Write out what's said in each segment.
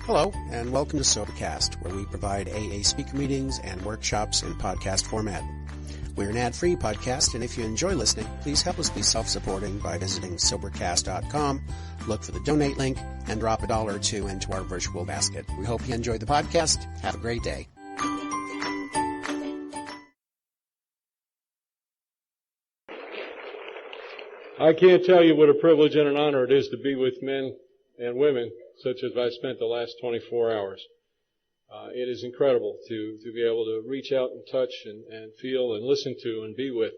Hello, and welcome to Sobercast, where we provide AA speaker meetings and workshops in podcast format. We're an ad-free podcast, and if you enjoy listening, please help us be self-supporting by visiting Sobercast.com, look for the donate link, and drop $1 or $2 into our virtual basket. We hope you enjoy the podcast. Have a great day. I can't tell you what a privilege and an honor it is to be with men and women such as I spent the last 24 hours. It is incredible to be able to reach out and touch and feel and listen to and be with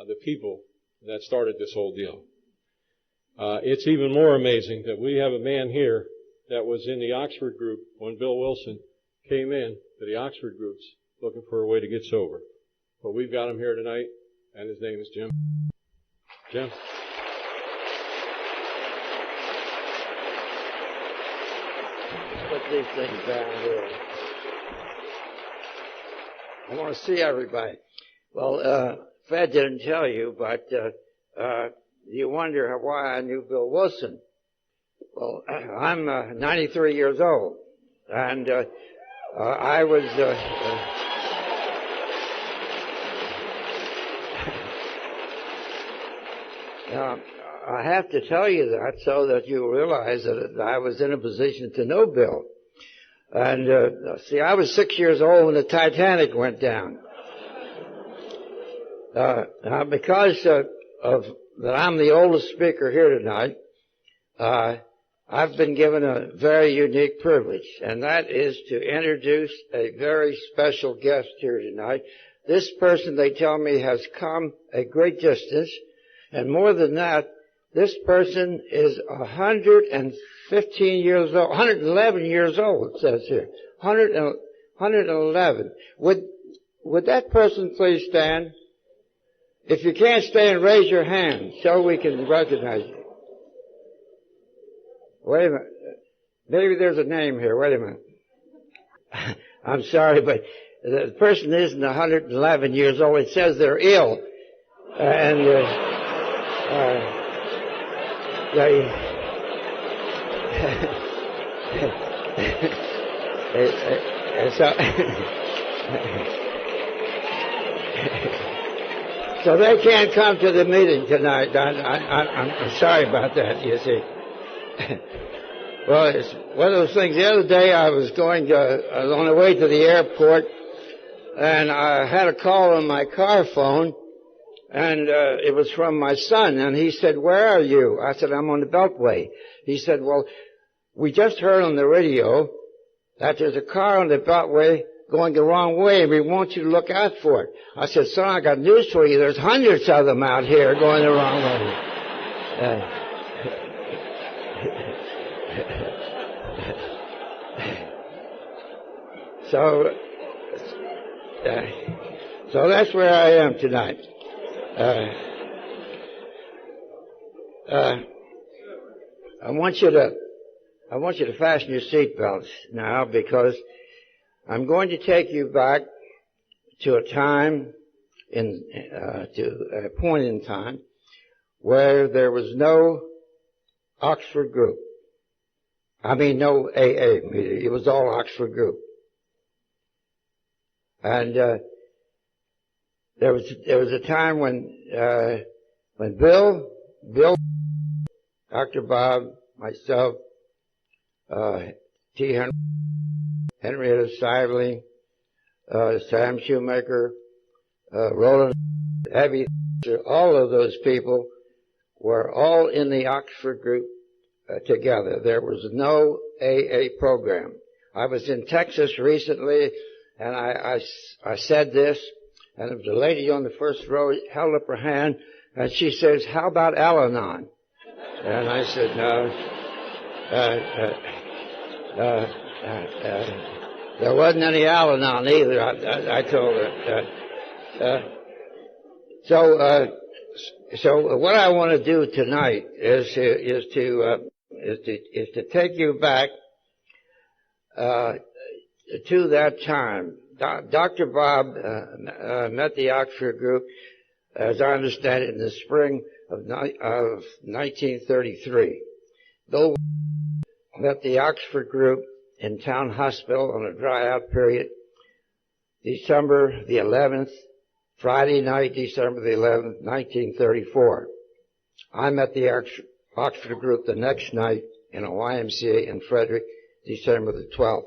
the people that started this whole deal. It's even more amazing that we have a man here that was in the Oxford group when Bill Wilson came in to the Oxford groups looking for a way to get sober. But we've got him here tonight, and his name is Jim. Jim? Put these things down here. I want to see everybody. Well, Fred didn't tell you, but you wonder why I knew Bill Wilson. Well, I'm 93 years old, and I was... I have to tell you that so that you realize that I was in a position to know Bill. And, see, I was 6 years old when the Titanic went down. Because of that I'm the oldest speaker here tonight, I've been given a very unique privilege, and that is to introduce a very special guest here tonight. This person, they tell me, has come a great distance, and more than that, this person is 115 years old, 111 years old, it says here. 111. Would that person please stand? If you can't stand, raise your hand so we can recognize you. Wait a minute. Maybe there's a name here. Wait a minute. I'm sorry, but the person isn't 111 years old. It says they're ill. And, so they can't come to the meeting tonight. I'm sorry about that, you see. Well, it's one of those things. The other day I was on the way to the airport, and I had a call on my car phone, and it was from my son, and he said, "Where are you?" I said, "I'm on the Beltway." He said, "Well, we just heard on the radio that there's a car on the Beltway going the wrong way, and we want you to look out for it." I said, "Son, I got news for you. There's hundreds of them out here going the wrong way." So that's where I am tonight. I want you to fasten your seatbelts now, because I'm going to take you back to a time to a point in time where there was no Oxford group. I mean, no AA meeting. It was all Oxford group. And there was a time when Bill, Dr. Bob, myself, T. Henrietta Sively, Sam Shoemaker, Roland, Abby, all of those people were all in the Oxford group together. There was no AA program. I was in Texas recently, and I said this, and the lady on the first row held up her hand, and she says, "How about Al-Anon?" And I said, "No. There wasn't any Al-Anon either." I told her. So what I want to do tonight is to take you back to that time. Dr. Bob met the Oxford group, as I understand it, in the spring of 1933. Bill met the Oxford group in Town Hospital on a dry-out period, December the 11th, Friday night, December the 11th, 1934. I met the Oxford group the next night in a YMCA in Frederick, December the 12th,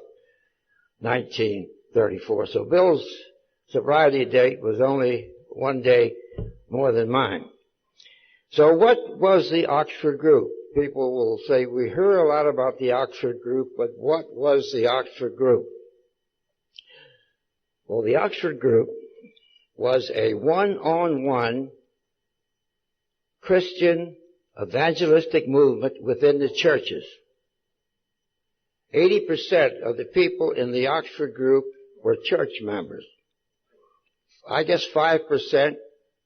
1934. So Bill's sobriety date was only one day more than mine. So what was the Oxford group? People will say, we hear a lot about the Oxford group, but what was the Oxford group? Well, the Oxford group was a one-on-one Christian evangelistic movement within the churches. 80% of the people in the Oxford group were church members. I guess 5%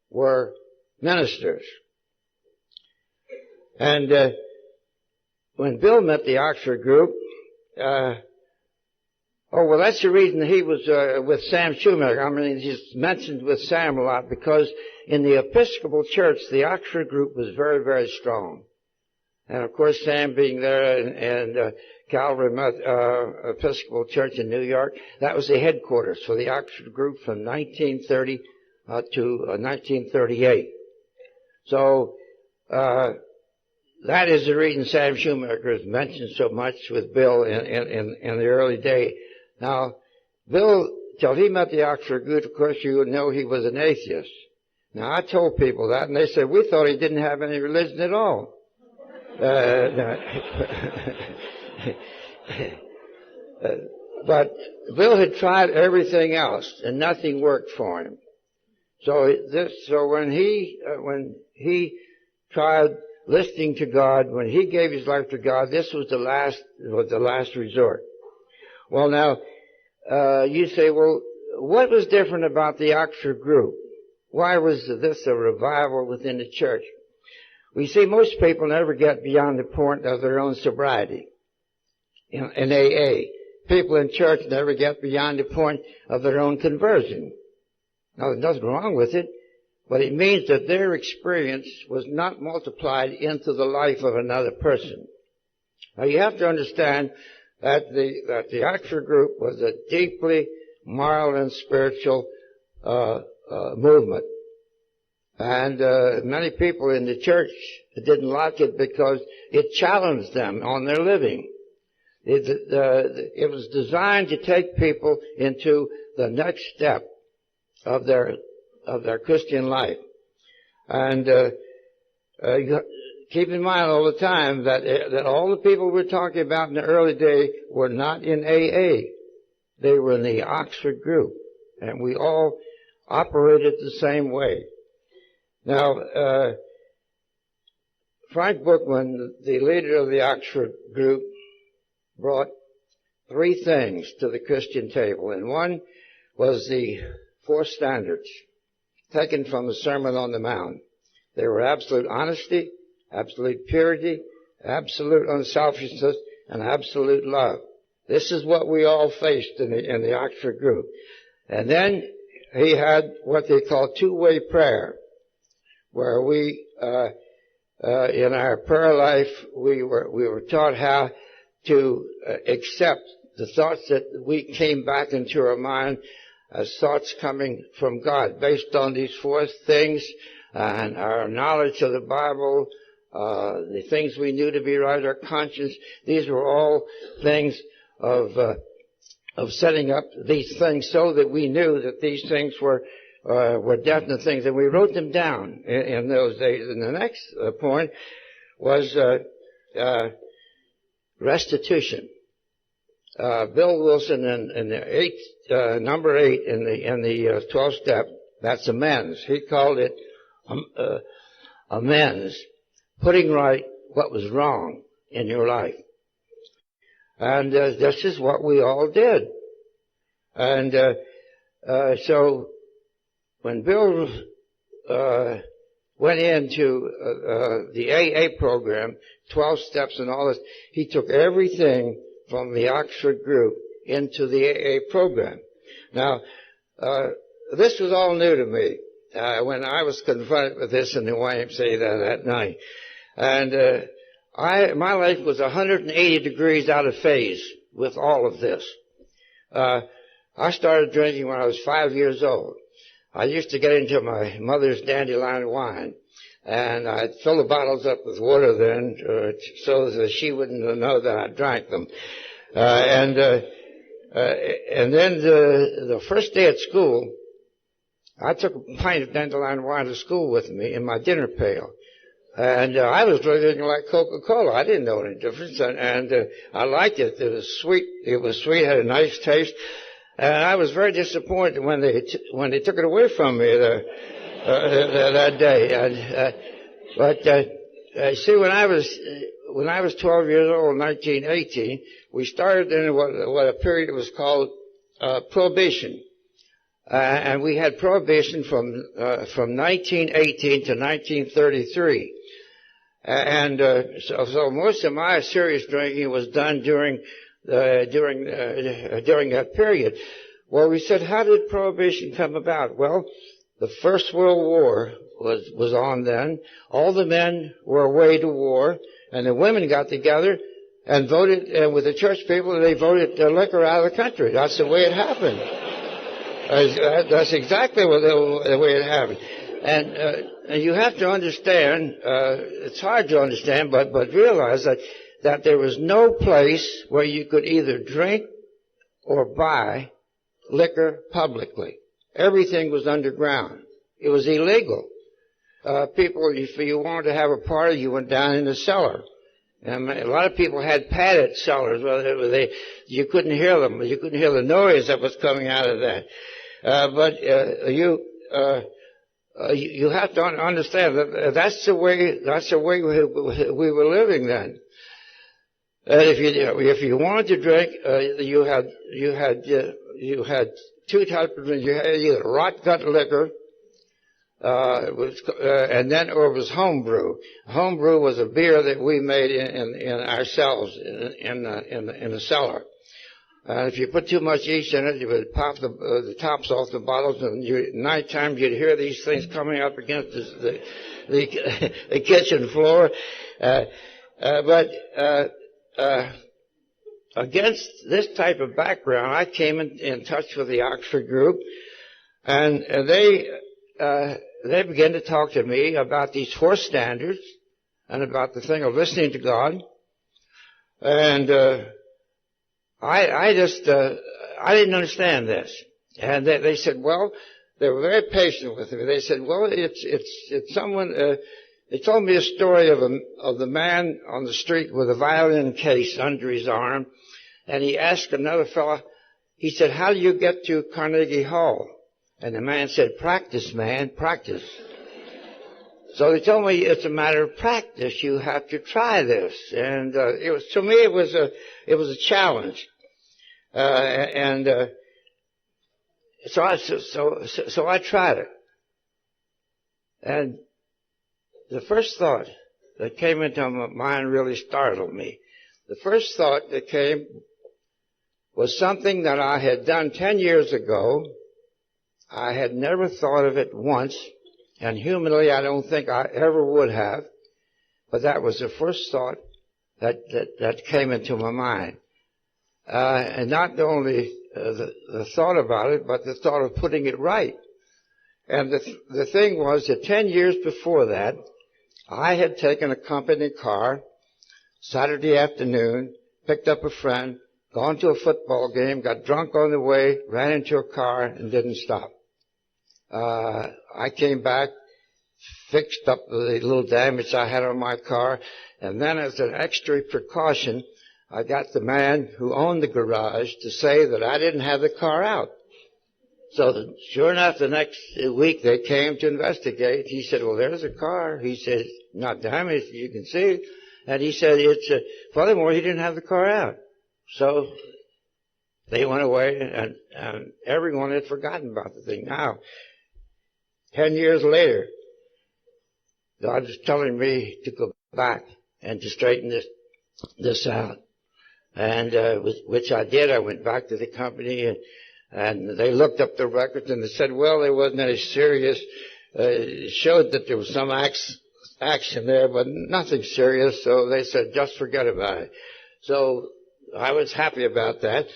were ministers. And when Bill met the Oxford group, that's the reason he was with Sam Shoemaker. I mean, he's mentioned with Sam a lot because in the Episcopal Church, the Oxford group was very, very strong. And of course, Sam being there and Calvary Episcopal Church in New York, that was the headquarters for the Oxford group from 1930 to 1938. So that is the reason Sam Shoemaker is mentioned so much with Bill in the early day. Now, Bill, till he met the Oxford group, of course, you would know he was an atheist. Now, I told people that, and they said, we thought he didn't have any religion at all. But Bill had tried everything else, and nothing worked for him. So when he tried listening to God, when he gave his life to God, this was the last resort. Well, now, you say, well, what was different about the Oxford group? Why was this a revival within the church? We see most people never get beyond the point of their own sobriety. In AA, people in church never get beyond the point of their own conversion. Now, there's nothing wrong with it, but it means that their experience was not multiplied into the life of another person. Now, you have to understand that the Oxford group was a deeply moral and spiritual movement. And many people in the church didn't like it because it challenged them on their living. It was designed to take people into the next step of their Christian life. And keep in mind all the time that all the people we're talking about in the early day were not in AA. They were in the Oxford group. And we all operated the same way. Now, Frank Bookman, the leader of the Oxford group, brought three things to the Christian table. And one was the four standards taken from the Sermon on the Mount. They were absolute honesty, absolute purity, absolute unselfishness, and absolute love. This is what we all faced in the Oxford group. And then he had what they call two-way prayer, where we, in our prayer life, we were taught how to accept the thoughts that we came back into our mind as thoughts coming from God, based on these four things, and our knowledge of the Bible, the things we knew to be right, our conscience. These were all things of setting up these things so that we knew that these things were definite things, and we wrote them down in those days. And the next point was restitution. Bill Wilson in the number 8 in the 12th step, that's amends. He called it amends, putting right what was wrong in your life. And this is what we all did. And so when Bill went into the AA program, 12 steps and all this, he took everything from the Oxford group into the AA program. Now, this was all new to me when I was confronted with this in the YMCA that night. And my life was 180 degrees out of phase with all of this. I started drinking when I was 5 years old. I used to get into my mother's dandelion wine, and I'd fill the bottles up with water then, so that she wouldn't know that I drank them. And then the first day at school, I took a pint of dandelion wine to school with me in my dinner pail. And I was drinking like Coca-Cola. I didn't know any difference, and I liked it. It was sweet. It was sweet, had a nice taste. And I was very disappointed when they took it away from me that day. But see, when I was 12 years old, 1918, we started in what a period was called Prohibition. And we had Prohibition from 1918 to 1933. So most of my serious drinking was done during that period. Well, we said, how did Prohibition come about? Well, the First World War was on then. All the men were away to war, and the women got together and voted with the church people. They voted liquor out of the country. That's the way it happened. That's exactly the way it happened. And you have to understand, it's hard to understand, but realize that there was no place where you could either drink or buy liquor publicly. Everything was underground. It was illegal. People, if you wanted to have a party, you went down in the cellar. And a lot of people had padded cellars where you couldn't hear them. You couldn't hear the noise that was coming out of that. You have to understand that that's the way we were living then. If you wanted to drink, you had two types of drink. You had either rot gut liquor, and then or it was homebrew. Homebrew was a beer that we made in ourselves in the cellar. If you put too much yeast in it, you would pop the tops off the bottles, and nighttime you'd hear these things coming up against the kitchen floor. Against this type of background, I came in touch with the Oxford group, and they began to talk to me about these 4 standards and about the thing of listening to God. And I didn't understand this. And they said, well, they were very patient with me. They said, well, it's someone. They told me a story of the man on the street with a violin case under his arm, and he asked another fellow. He said, how do you get to Carnegie Hall? And the man said, practice, man, practice. So they told me it's a matter of practice. You have to try this, and to me it was a challenge, so I tried it, and the first thought that came into my mind really startled me. The first thought that came was something that I had done 10 years ago. I had never thought of it once, and humanly I don't think I ever would have, but that was the first thought that came into my mind. And not only the thought about it, but the thought of putting it right. And the thing was that 10 years before that, I had taken a company car Saturday afternoon, picked up a friend, gone to a football game, got drunk on the way, ran into a car, and didn't stop. I came back, fixed up the little damage I had on my car, and then as an extra precaution, I got the man who owned the garage to say that I didn't have the car out. So sure enough, the next week they came to investigate. He said, well, there's a car. He said, not damaged, you can see. And he said, furthermore, he didn't have the car out. So they went away, and everyone had forgotten about the thing. Now, 10 years later, God is telling me to go back and to straighten this out. And which I did. I went back to the company, and they looked up the records, and they said, well, there wasn't any serious. It showed that there was some action there, but nothing serious. So they said, just forget about it. So I was happy about that.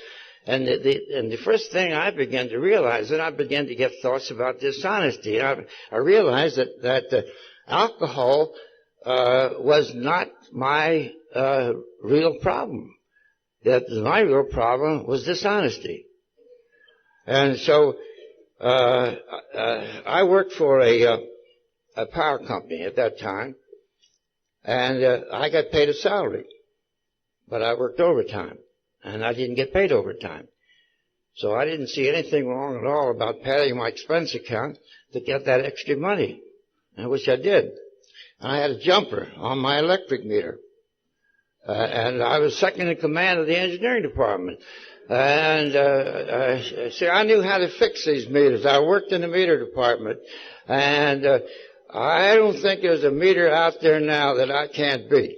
And the first thing I began to realize, and I began to get thoughts about dishonesty. I realized that alcohol was not my real problem. That my real problem was dishonesty. And so I worked for a power company at that time, and I got paid a salary, but I worked overtime, and I didn't get paid overtime. So I didn't see anything wrong at all about padding my expense account to get that extra money, which I did. And I had a jumper on my electric meter, and I was second in command of the engineering department. And see, I knew how to fix these meters. I worked in the meter department, and I don't think there's a meter out there now that I can't beat.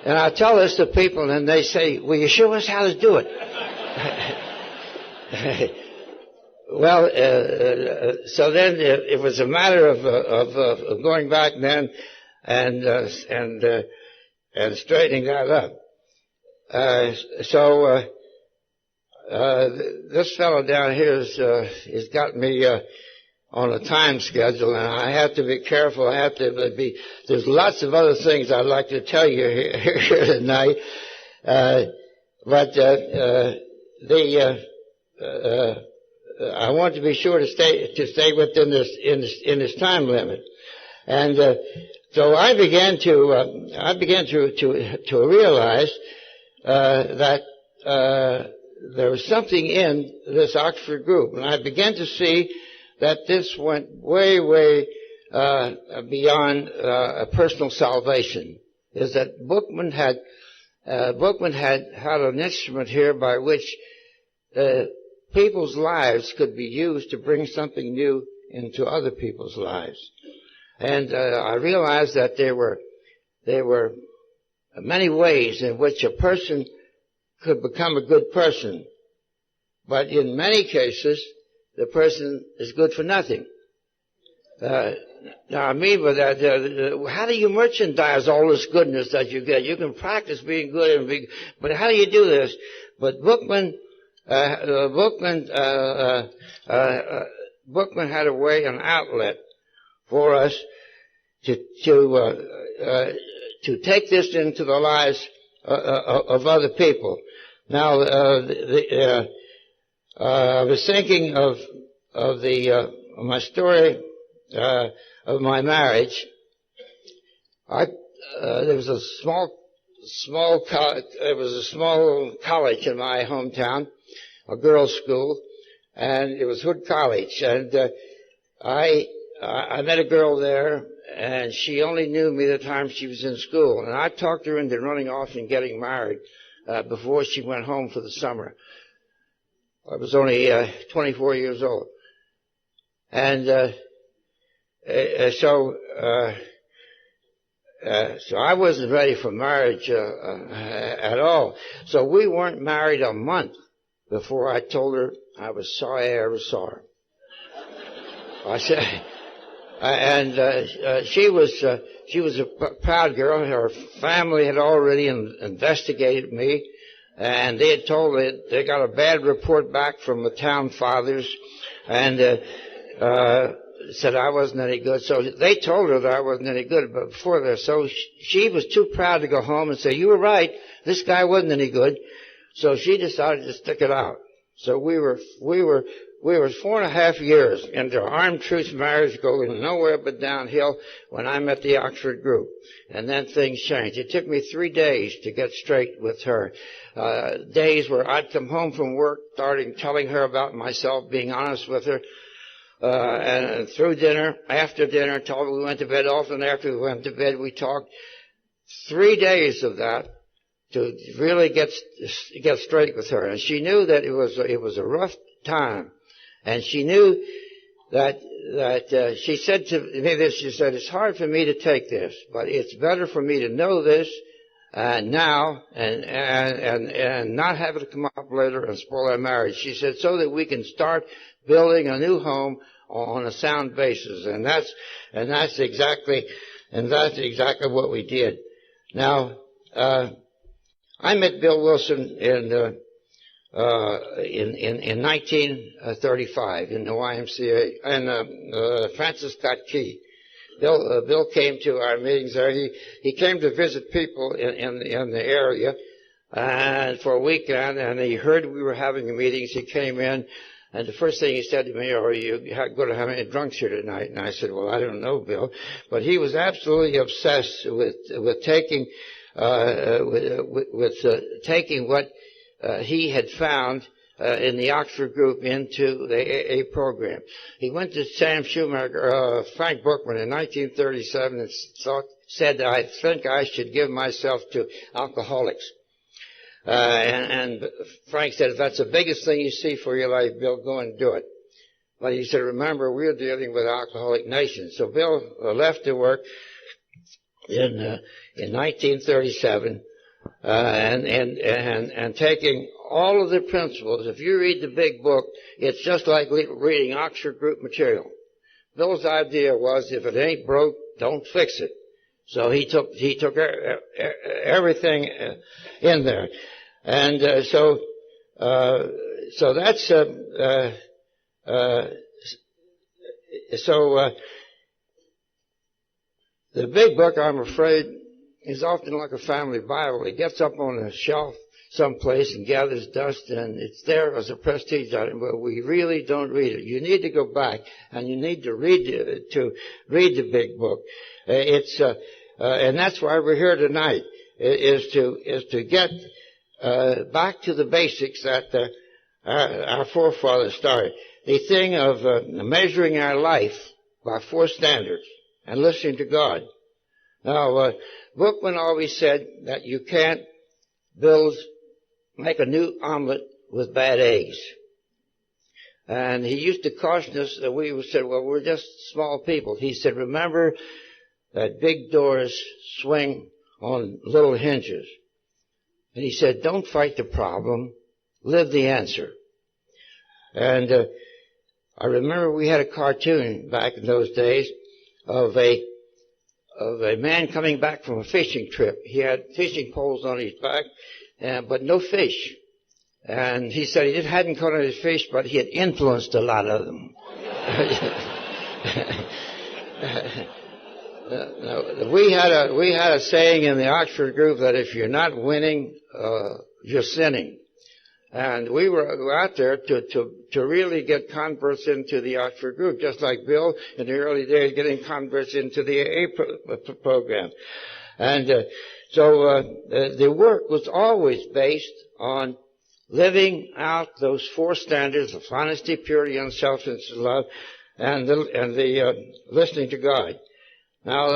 And I tell this to people, and they say, "Will you show us how to do it?" Well, so then it was a matter of going back then and straightening that up. So this fellow down here has got me on a time schedule, and I have to be careful. I have to be. There's lots of other things I'd like to tell you here tonight, but I want to be sure to stay within this time limit. And so I began to realize that there was something in this Oxford group, and I began to see that this went way, way beyond personal salvation. Is that Bookman had an instrument here by which people's lives could be used to bring something new into other people's lives. And I realized that there were many ways in which a person could become a good person, but in many cases the person is good for nothing. Now I mean by that, how do you merchandise all this goodness that you get? You can practice being good, but how do you do this? But Bookman had a way, an outlet for us to take this into the lives of other people. Now, I was thinking of my story of my marriage. There was a small college in my hometown, a girls' school, and it was Hood College. And I met a girl there, and she only knew me the time she was in school. And I talked her into running off and getting married before she went home for the summer. I was only 24 years old. And so I wasn't ready for marriage at all. So we weren't married a month before I told her I was sorry I ever saw her. I said, and she was a proud girl. Her family had already investigated me, and they had told me they got a bad report back from the town fathers, and said I wasn't any good. So they told her that I wasn't any good. But before that, so she was too proud to go home and say, "You were right. This guy wasn't any good." So she decided to stick it out. So we were 4.5 years into armed truce marriage, going nowhere but downhill when I met the Oxford group. And then things changed. It took me 3 days to get straight with her. Days where I'd come home from work, telling her about myself, being honest with her. And through dinner, after dinner, till we went to bed. Often after we went to bed, we talked. 3 days of that to really get straight with her. And she knew that it was a rough time. And she knew that she said to me this, she said, "It's hard for me to take this, but it's better for me to know this now and not have it come up later and spoil our marriage." She said, "So that we can start building a new home on a sound basis." And that's exactly what we did. Now, I met Bill Wilson in 1935 in the YMCA, and Francis Scott Key. Bill came to our meetings there. He came to visit people in the area, and for a weekend, and he heard we were having meetings. He came in, and the first thing he said to me, "Are you going to have any drunks here tonight?" And I said, "Well, I don't know, Bill," but he was absolutely obsessed with taking taking what he had found in the Oxford group into the AA program. He went to Sam Schumacher, Frank Bookman in 1937 and said, "I think I should give myself to alcoholics." And Frank said, "If that's the biggest thing you see for your life, Bill, go and do it." But he said, "Remember, we're dealing with alcoholic nations." So Bill left to work in 1937, and taking all of the principles. If you read the big book, it's just like reading Oxford group material. Bill's idea was, if it ain't broke, don't fix it. So he took everything in there, and so that's the big book, I'm afraid, is often like a family Bible. It gets up on a shelf someplace and gathers dust, and it's there as a prestige item, but we really don't read it. You need to go back and you need to read the big book. And that's why we're here tonight, is to get back to the basics that our forefathers started. The thing of measuring our life by 4 standards and listening to God. Now, Bookman always said that you can't make a new omelet with bad eggs. And he used to caution us that we said, well, we're just small people. He said, remember that big doors swing on little hinges. And he said, don't fight the problem, live the answer. And I remember we had a cartoon back in those days of a man coming back from a fishing trip. He had fishing poles on his back, but no fish. And he said he hadn't caught any fish, but he had influenced a lot of them. We had a saying in the Oxford group that if you're not winning, you're sinning. And we were out there to really get converts into the Oxford group, just like Bill in the early days getting converts into the AA program. And so the work was always based on living out those 4 standards of honesty, purity, unselfishness, love, and the listening to God. Now,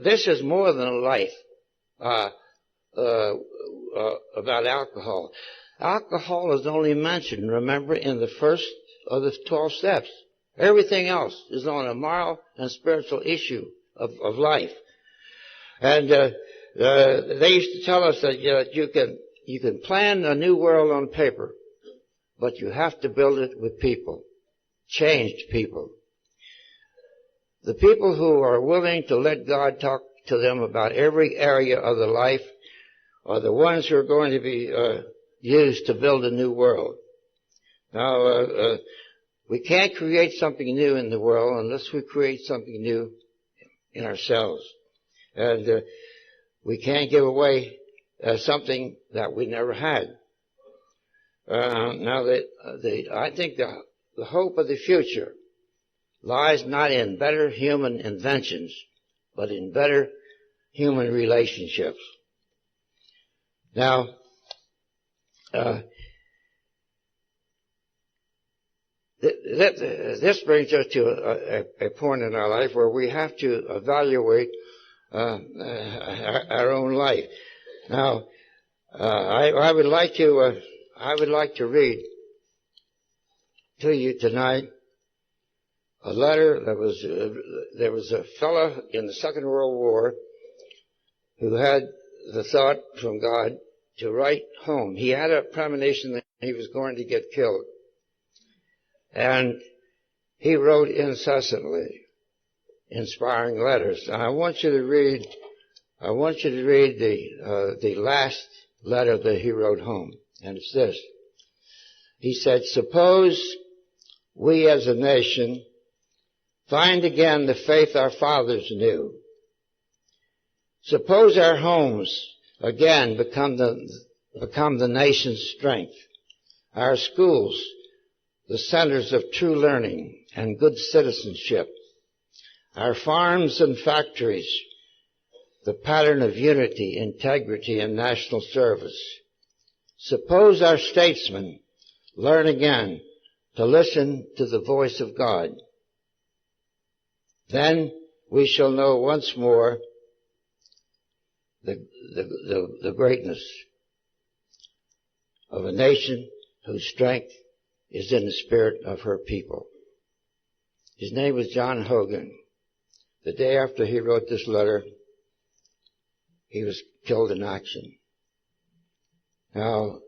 this is more than a life about alcohol. Alcohol is only mentioned, remember, in the first of the 12 steps. Everything else is on a moral and spiritual issue of life. And they used to tell us that you can plan a new world on paper, but you have to build it with people, changed people. The people who are willing to let God talk to them about every area of their life are the ones who are going to be used to build a new world. Now, we can't create something new in the world unless we create something new in ourselves. And we can't give away something that we never had. Now, I think the hope of the future lies not in better human inventions, but in better human relationships. Now, this brings us to a point in our life where we have to evaluate our own life. Now, I would like to read to you tonight a letter there was a fellow in the Second World War who had the thought from God to write home. He had a premonition that he was going to get killed. And he wrote incessantly inspiring letters. And I want you to read I want you to read the last letter that he wrote home, and it's this. He said, suppose we as a nation find again the faith our fathers knew. Suppose our homes again become the nation's strength, our schools the centers of true learning and good citizenship, our farms and factories the pattern of unity, integrity, and national service. Suppose our statesmen learn again to listen to the voice of God. Then we shall know once more the greatness of a nation whose strength is in the spirit of her people. His name was John Hogan. The day after he wrote this letter, he was killed in action. Now,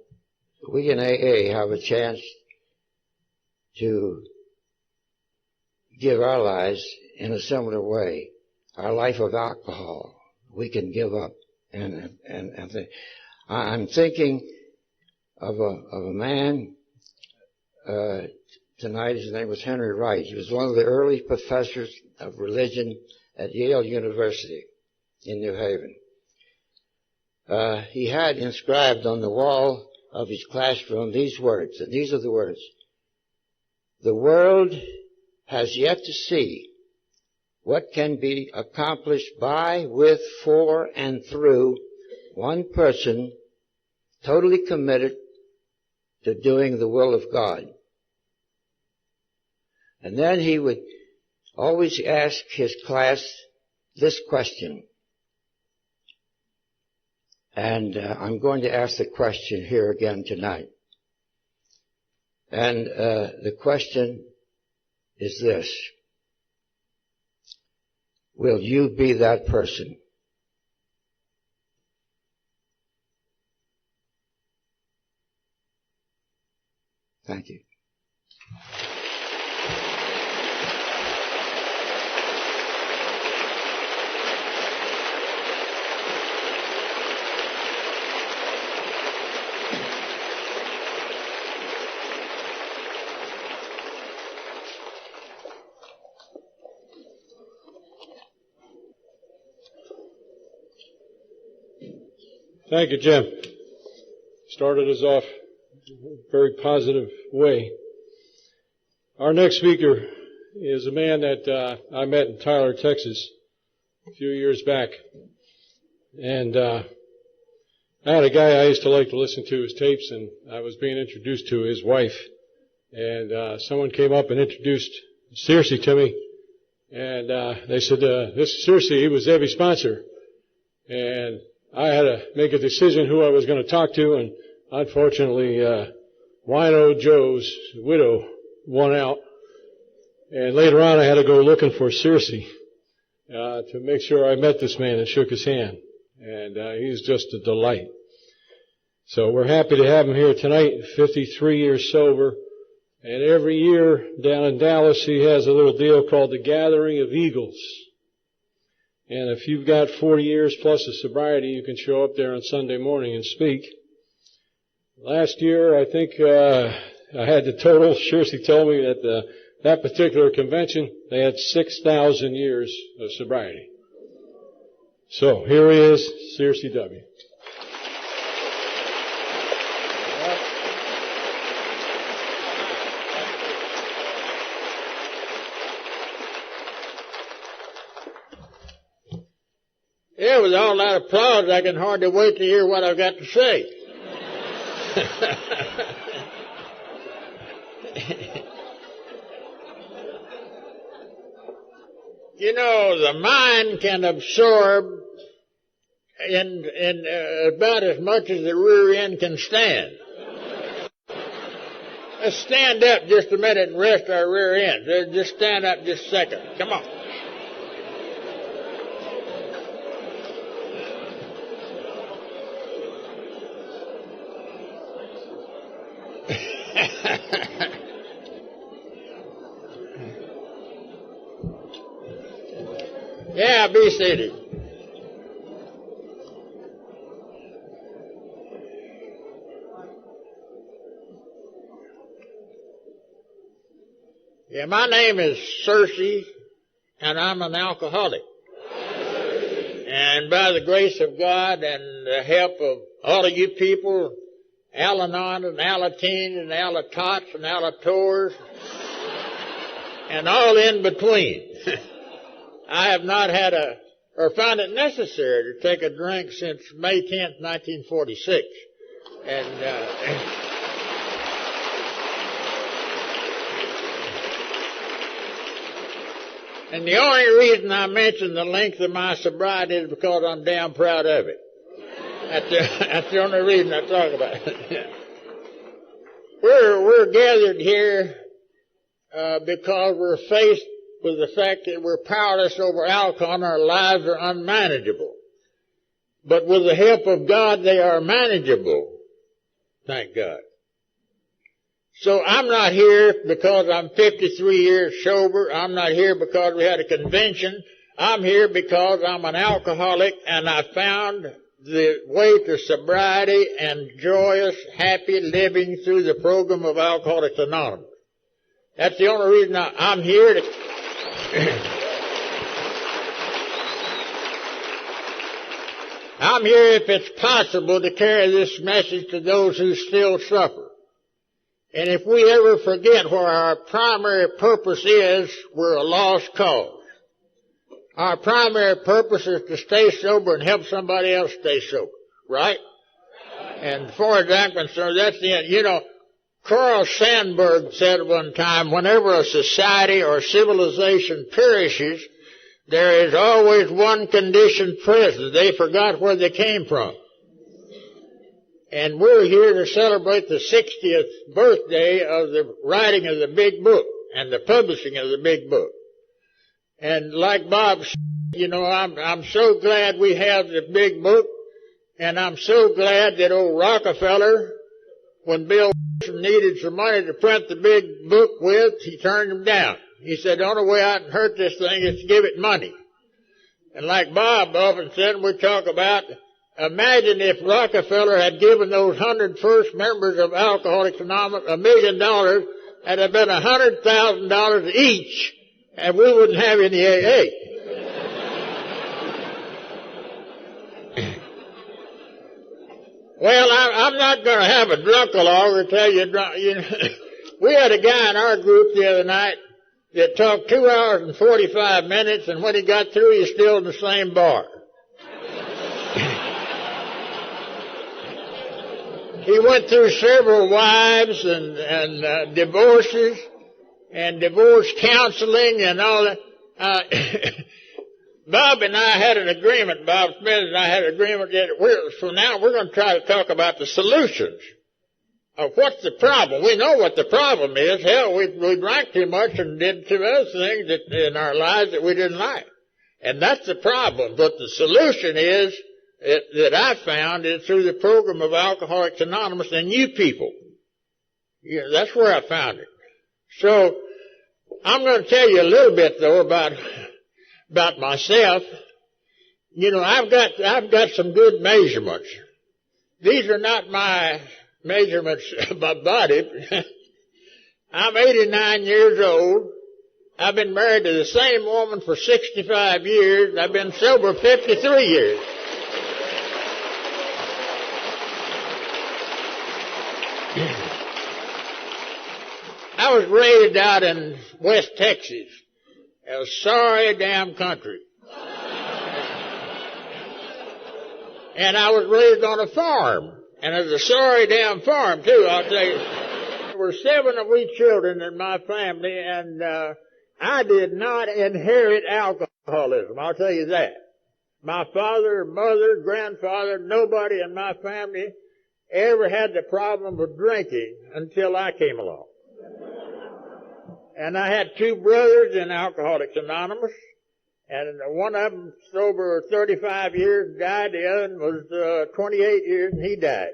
we in AA have a chance to give our lives in a similar way. Our life of alcohol, we can give up. I'm thinking of a man tonight. His name was Henry Wright. He was one of the early professors of religion at Yale University in New Haven. He had inscribed on the wall of his classroom these words, and these are the words: the world has yet to see what can be accomplished by, with, for, and through one person totally committed to doing the will of God. And then he would always ask his class this question. And I'm going to ask the question here again tonight. And the question is this: will you be that person? Thank you. Thank you, Jim. Started us off in a very positive way. Our next speaker is a man that I met in Tyler, Texas a few years back. And I had a guy I used to like to listen to his tapes, and I was being introduced to his wife. And someone came up and introduced Searcy to me. And they said, this is Searcy. He was Debbie's sponsor. And I had to make a decision who I was going to talk to, and unfortunately, Wino Joe's widow won out. And later on, I had to go looking for Searcy to make sure I met this man and shook his hand. And he's just a delight. So we're happy to have him here tonight, 53 years sober. And every year down in Dallas, he has a little deal called the Gathering of Eagles. And if you've got 40 years plus of sobriety, you can show up there on Sunday morning and speak. Last year, I think I had the total. Searcy told me that that particular convention, they had 6,000 years of sobriety. So here he is, Searcy W. Yeah, with all that applause, I can hardly wait to hear what I've got to say. You know, the mind can absorb in about as much as the rear end can stand. Let's stand up just a minute and rest our rear ends. Just stand up just a second. Come on. Yeah, be seated. Yeah, my name is Cersei, and I'm an alcoholic. And by the grace of God and the help of all of you people, Al-Anon and Alateen and Alatots and Alators, and all in between, I have not had or found it necessary to take a drink since May 10th, 1946. And the only reason I mention the length of my sobriety is because I'm damn proud of it. That's the only reason I talk about it. We're gathered here because we're faced with the fact that we're powerless over alcohol and our lives are unmanageable. But with the help of God, they are manageable. Thank God. So I'm not here because I'm 53 years sober. I'm not here because we had a convention. I'm here because I'm an alcoholic and I found the way to sobriety and joyous, happy living through the program of Alcoholics Anonymous. That's the only reason I'm here to... I'm here, if it's possible, to carry this message to those who still suffer. And if we ever forget where our primary purpose is, we're a lost cause. Our primary purpose is to stay sober and help somebody else stay sober. Right? And as far as I'm concerned, that's the end. You know, Carl Sandburg said one time, whenever a society or civilization perishes, there is always one condition present. They forgot where they came from. And we're here to celebrate the 60th birthday of the writing of the big book and the publishing of the big book. And like Bob said, you know, I'm so glad we have the big book, and I'm so glad that old Rockefeller, when Bill needed some money to print the big book with, he turned him down. He said, the only way I can hurt this thing is to give it money. And like Bob often said, we talk about, imagine if Rockefeller had given those 100 first members of Alcoholics Anonymous $1 million, that'd have been $100,000 each, and we wouldn't have any AA. Well, I'm not going to have a drunk-along or tell you, we had a guy in our group the other night that talked 2 hours and 45 minutes, and when he got through, he was still in the same bar. He went through several wives and divorces and divorce counseling and all that. Bob and I had an agreement, Bob Smith and I had an agreement that from now we're going to try to talk about the solutions of what's the problem. We know what the problem is. Hell, we drank too much and did some other things in our lives that we didn't like. And that's the problem. But the solution is, that I found, is through the program of Alcoholics Anonymous and you people. Yeah, that's where I found it. So, I'm going to tell you a little bit, though, about myself. You know, I've got some good measurements. These are not my measurements of my body. I'm 89 years old. I've been married to the same woman for 65 years. I've been sober 53 years. I was raised out in West Texas. A sorry damn country. And I was raised on a farm. And it was a sorry damn farm, too, I'll tell you. There were 7 of we children in my family, and I did not inherit alcoholism, I'll tell you that. My father, mother, grandfather, nobody in my family ever had the problem of drinking until I came along. And I had 2 brothers in Alcoholics Anonymous, and one of them sober 35 years, died. The other one was 28 years, and he died.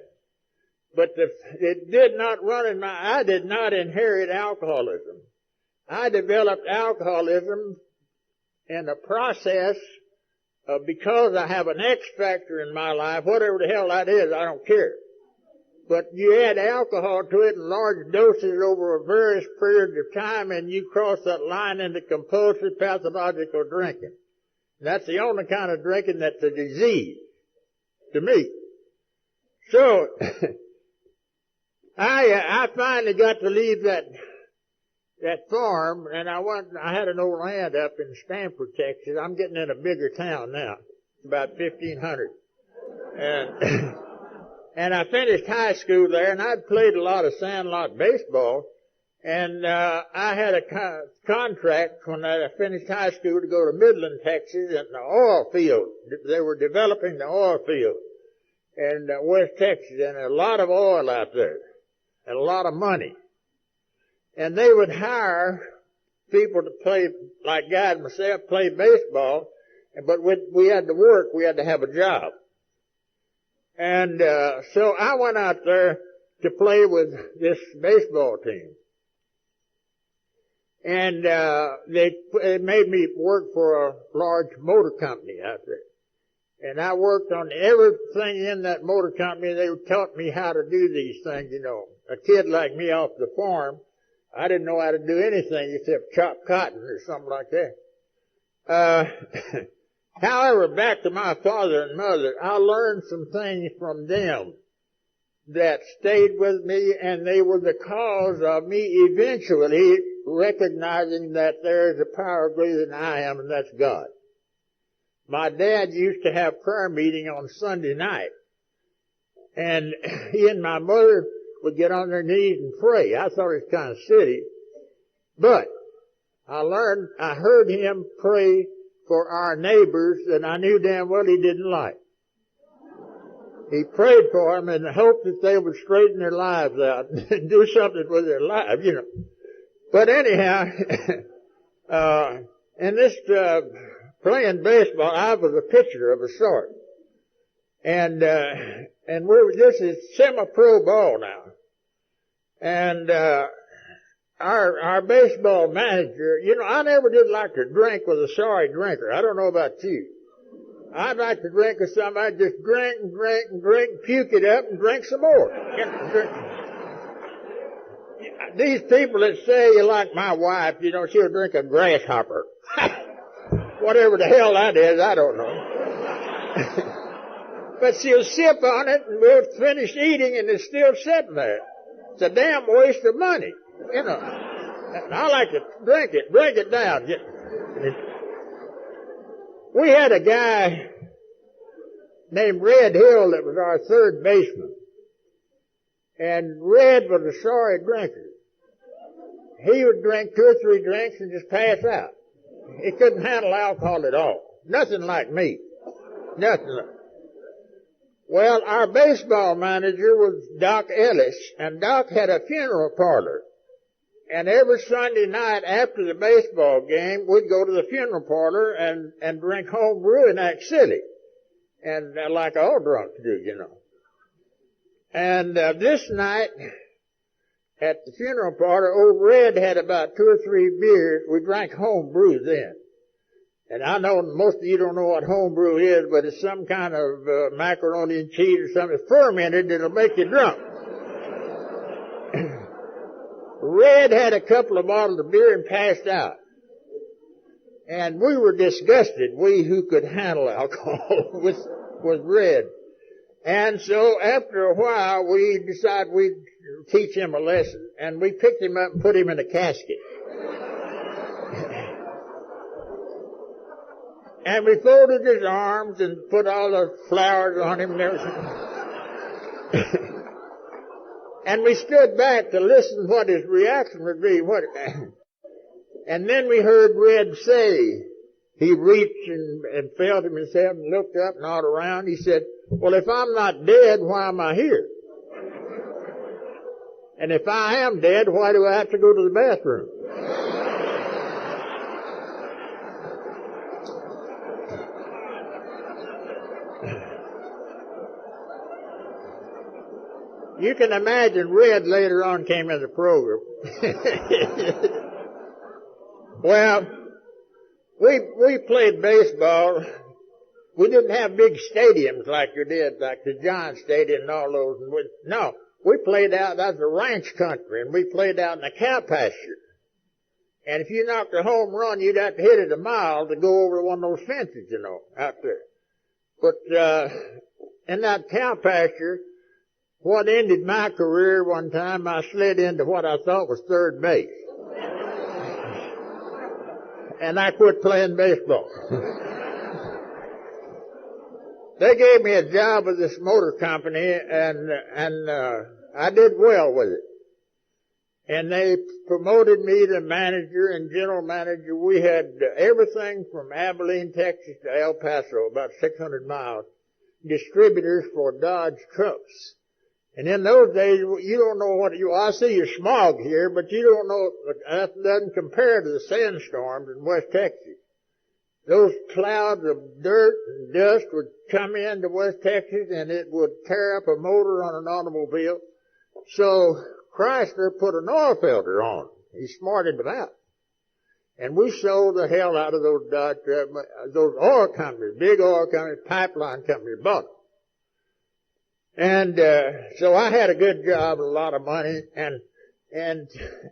But it did not run in I did not inherit alcoholism. I developed alcoholism in the process of, because I have an X factor in my life, whatever the hell that is, I don't care. but you add alcohol to it in large doses over a various period of time, and you cross that line into compulsive pathological drinking. And that's the only kind of drinking that's a disease to me. So I finally got to leave that farm, and I had an old land up in Stanford, Texas. I'm getting in a bigger town now, about 1,500. And I finished high school there, and I'd played a lot of sandlot baseball, and I had a contract when I finished high school to go to Midland, Texas, in the oil field. They were developing the oil field in West Texas, and a lot of oil out there, and a lot of money. And they would hire people to play, like guys myself, play baseball, but we had to work, we had to have a job. And so I went out there to play with this baseball team. And they made me work for a large motor company out there. And I worked on everything in that motor company. They taught me how to do these things, you know. A kid like me off the farm, I didn't know how to do anything except chop cotton or something like that. However, back to my father and mother, I learned some things from them that stayed with me, and they were the cause of me eventually recognizing that there is a power greater than I am, and that's God. My dad used to have prayer meeting on Sunday night, and he and my mother would get on their knees and pray. I thought it was kind of silly, but I heard him pray for our neighbors that I knew damn well he didn't like. He prayed for them in the hope that they would straighten their lives out and do something with their lives, you know. But anyhow, in this playing baseball, I was a pitcher of a sort. And this is semi-pro ball now. And our baseball manager, you know, I never did like to drink with a sorry drinker. I don't know about you. I'd like to drink with somebody, just drink and drink and drink, puke it up and drink some more. These people that say you like my wife, you know, she'll drink a grasshopper. Whatever the hell that is, I don't know. But she'll sip on it and we'll finish eating and it's still sitting there. It's a damn waste of money, you know. I like to drink it down. We had a guy named Red Hill that was our third baseman. And Red was a sorry drinker. He would drink 2 or 3 drinks and just pass out. He couldn't handle alcohol at all. Nothing like me. Nothing like. Well, our baseball manager was Doc Ellis, and Doc had a funeral parlor. And every Sunday night after the baseball game, we'd go to the funeral parlor and drink home brew and act silly. And like all drunks do, you know. And this night, at the funeral parlor, old Red had about 2 or 3 beers. We drank home brew then. And I know most of you don't know what home brew is, but it's some kind of macaroni and cheese or something fermented that'll make you drunk. Red had a couple of bottles of beer and passed out. And we were disgusted, we who could handle alcohol, with Red. And so after a while, we decided we'd teach him a lesson. And we picked him up and put him in a casket. And we folded his arms and put all the flowers on him and everything. And we stood back to listen what his reaction would be. And then we heard Red say, he reached and felt himself and looked up and all around. He said, well, if I'm not dead, why am I here? And if I am dead, why do I have to go to the bathroom? You can imagine Red later on came in the program. Well, we played baseball. We didn't have big stadiums like you did, like the John Stadium and all those. No, we played out, that's a ranch country, and we played out in a cow pasture. And if you knocked a home run, you'd have to hit it a mile to go over one of those fences, you know, out there. But, in that cow pasture, what ended my career one time, I slid into what I thought was third base. And I quit playing baseball. They gave me a job with this motor company, and I did well with it. And they promoted me to manager and general manager. We had everything from Abilene, Texas to El Paso, about 600 miles, distributors for Dodge trucks. And in those days, you don't know I see your smog here, but you don't know, that doesn't compare to the sandstorms in West Texas. Those clouds of dirt and dust would come into West Texas and it would tear up a motor on an automobile. So Chrysler put an oil filter on. He smarted them out. And we sold the hell out of those Dodge, those oil companies, big oil companies, pipeline companies bought them. And so I had a good job, a lot of money, and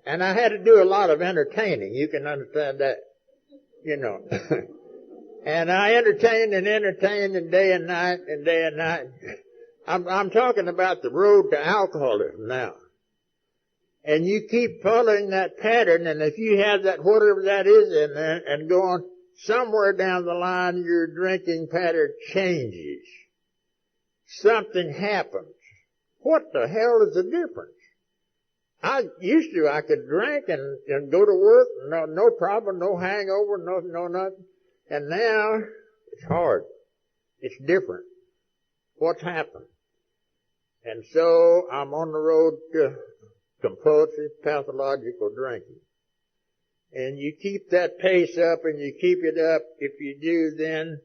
I had to do a lot of entertaining. You can understand that, you know. And I entertained and day and night. I'm talking about the road to alcoholism now. And you keep following that pattern, and if you have that, whatever that is in there, and go on, somewhere down the line, your drinking pattern changes. Something happens. What the hell is the difference? I could drink and go to work, no problem, no hangover, no nothing. And now, it's hard. It's different. What's happened? And so, I'm on the road to compulsive pathological drinking. And you keep that pace up and you keep it up. If you do, then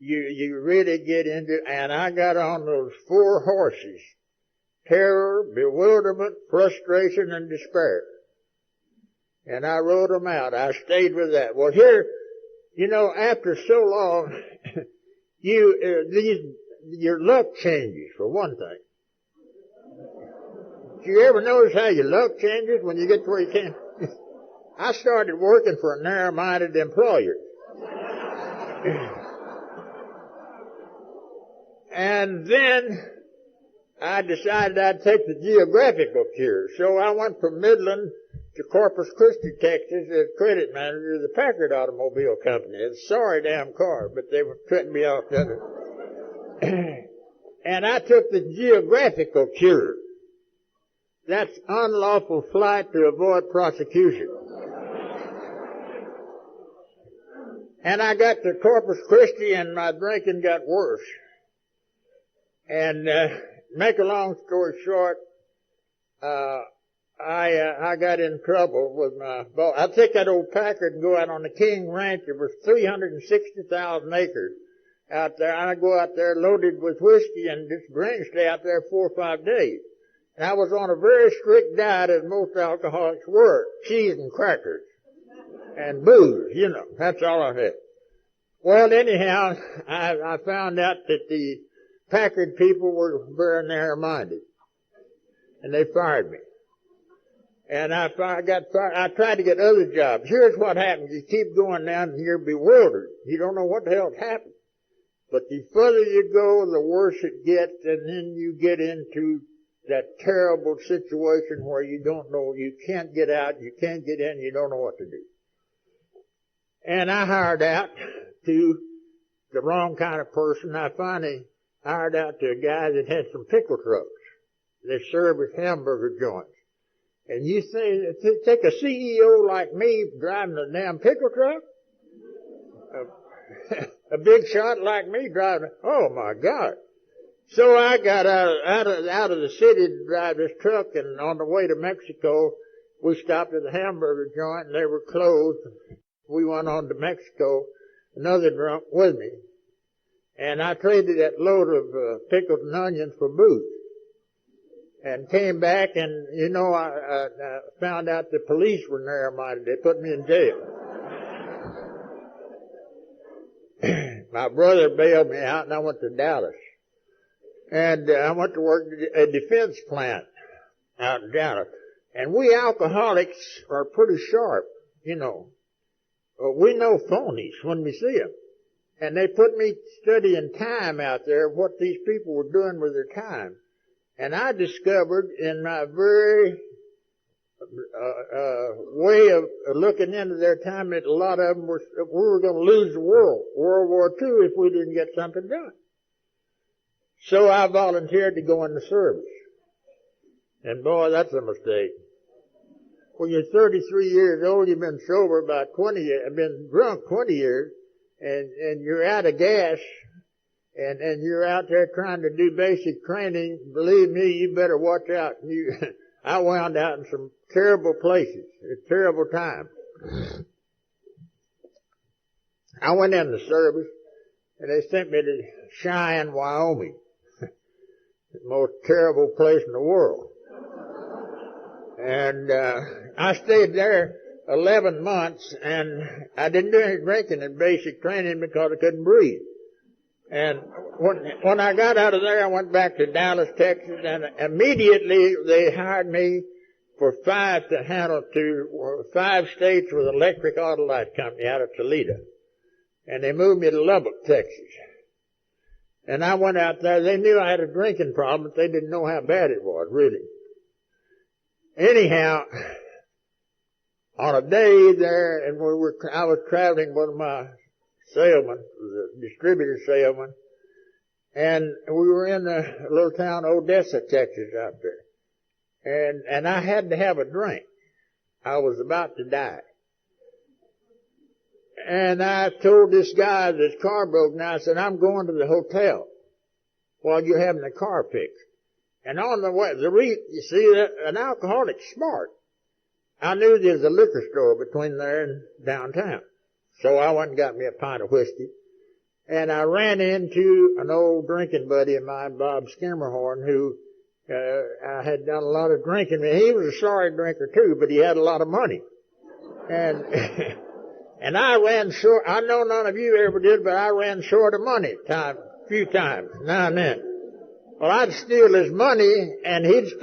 you really get into, and I got on those 4 horses: terror, bewilderment, frustration, and despair. And I rode them out. I stayed with that. Well, here, you know, after so long, your luck changes, for one thing. Do you ever notice how your luck changes when you get to where you can? I started working for a narrow-minded employer. And then I decided I'd take the geographical cure. So I went from Midland to Corpus Christi, Texas, as credit manager of the Packard Automobile Company. It's a sorry damn car, but they were cutting me off the other. And I took the geographical cure. That's unlawful flight to avoid prosecution. And I got to Corpus Christi and my drinking got worse. And make a long story short, I got in trouble with my boss. I'd take that old Packard and go out on the King Ranch. There was 360,000 acres out there. I'd go out there loaded with whiskey and just stay out there 4 or 5 days. And I was on a very strict diet, as most alcoholics were: cheese and crackers and booze, you know. That's all I had. Well, anyhow, I found out that the Packard people were very narrow-minded, and they fired me. And I got fired. I tried to get other jobs. Here's what happens: you keep going down, and you're bewildered. You don't know what the hell's happened. But the further you go, the worse it gets, and then you get into that terrible situation where you don't know, you can't get out, you can't get in, you don't know what to do. And I hired out to the wrong kind of person. I finally hired out to a guy that had some pickle trucks. They served as hamburger joints. And you say, take a CEO like me driving a damn pickle truck? A big shot like me driving, oh my God. So I got out of the city to drive this truck, and on the way to Mexico, we stopped at a hamburger joint, and they were closed. We went on to Mexico, another drunk with me. And I traded that load of pickles and onions for booze. And came back, and, you know, I found out the police were narrow-minded. They put me in jail. My brother bailed me out, and I went to Dallas. And I went to work at a defense plant out in Dallas. And we alcoholics are pretty sharp, you know. We know phonies when we see them. And they put me studying time out there, what these people were doing with their time. And I discovered in my very way of looking into their time that a lot of them we were going to lose the World War II, if we didn't get something done. So I volunteered to go in the service. And boy, that's a mistake. When you're 33 years old, you've been sober about 20 years, been drunk 20 years, and you're out of gas, and you're out there trying to do basic training. Believe me, you better watch out. I wound out in some terrible places, a terrible time. I went in the service, and they sent me to Cheyenne, Wyoming, the most terrible place in the world. And I stayed there 11 months, and I didn't do any drinking in basic training because I couldn't breathe. And when I got out of there, I went back to Dallas, Texas, and immediately they hired me for 5 states with Electric Autolite Company out of Toledo. And they moved me to Lubbock, Texas. And I went out there. They knew I had a drinking problem, but they didn't know how bad it was, really. Anyhow, on a day there, and I was traveling with my salesman, the distributor salesman, and we were in a little town, Odessa, Texas, out there. And I had to have a drink. I was about to die. And I told this guy that his car broke down, I said, I'm going to the hotel while you're having the car fixed. And on the way, you see, an alcoholic's smart. I knew there was a liquor store between there and downtown. So I went and got me a pint of whiskey. And I ran into an old drinking buddy of mine, Bob Skimmerhorn, who I had done a lot of drinking. He was a sorry drinker too, but he had a lot of money. And and I ran short. I know none of you ever did, but I ran short of money a few times, now and then. Well, I'd steal his money, and he'd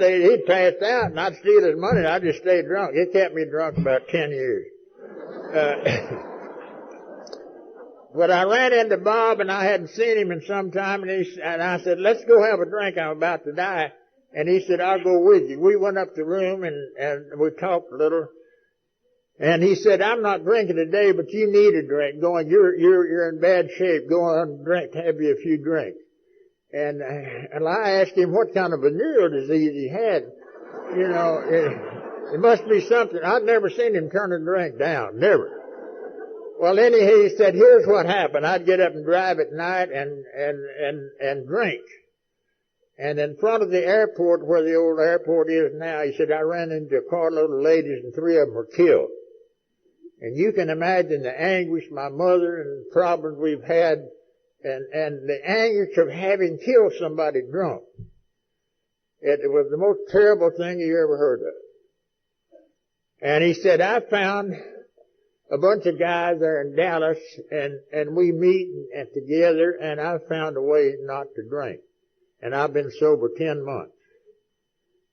pass out, and I'd steal his money, and I'd just stay drunk. It kept me drunk about 10 years. But I ran into Bob, and I hadn't seen him in some time, and I said, let's go have a drink, I'm about to die. And he said, I'll go with you. We went up the room, and we talked a little. And he said, I'm not drinking today, but you need a drink. You're in bad shape. Go on, drink, have you a few drinks. And I asked him what kind of venereal disease he had. You know, it must be something. I'd never seen him turn a drink down. Never. Well, anyhow, he said, here's what happened. I'd get up and drive at night and drink. And in front of the airport, where the old airport is now, he said, I ran into a carload of ladies and 3 of them were killed. And you can imagine the anguish, my mother, and the problems we've had, and the anguish of having killed somebody drunk. It was the most terrible thing you ever heard of. And he said, I found a bunch of guys there in Dallas, and we meet and together, and I found a way not to drink. And I've been sober 10 months.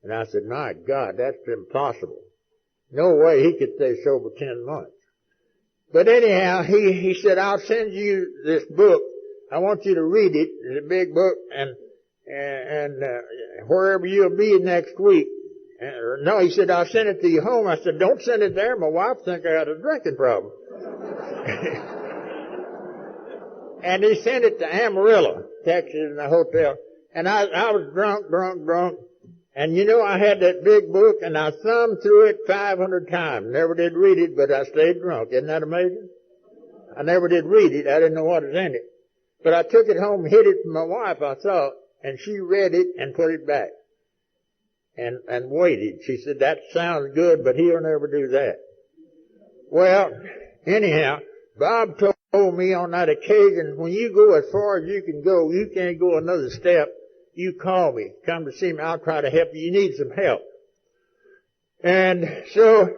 And I said, my God, that's impossible. No way he could stay sober 10 months. But anyhow, he said, I'll send you this book. I want you to read it. It's a big book, and wherever you'll be next week. No, he said, I'll send it to you home. I said, don't send it there. My wife thinks I got a drinking problem. And he sent it to Amarillo, Texas, in the hotel. And I was drunk. And you know, I had that big book, and I thumbed through it 500 times. Never did read it, but I stayed drunk. Isn't that amazing? I never did read it. I didn't know what was in it. But I took it home, hid it from my wife, I thought, and she read it and put it back. And waited. She said, that sounds good, but he'll never do that. Well, anyhow, Bob told me on that occasion, when you go as far as you can go, you can't go another step. You call me. Come to see me. I'll try to help you. You need some help. And so,